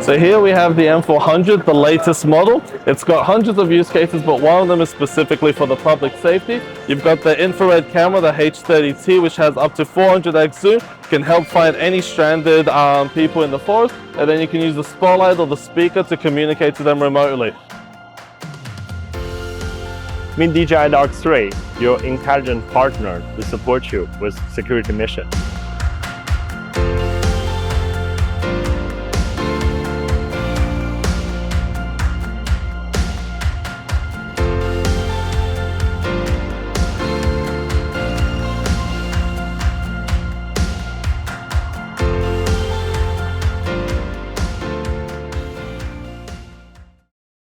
So here we have the M400, the latest model. It's got hundreds of use cases, but one of them is specifically for the public safety. You've got the infrared camera, the H30T, which has up to 400x zoom, can help find any stranded people in the forest, and then you can use the spotlight or the speaker to communicate to them remotely. Meet DJI Dark 3, your intelligent partner to support you with security mission.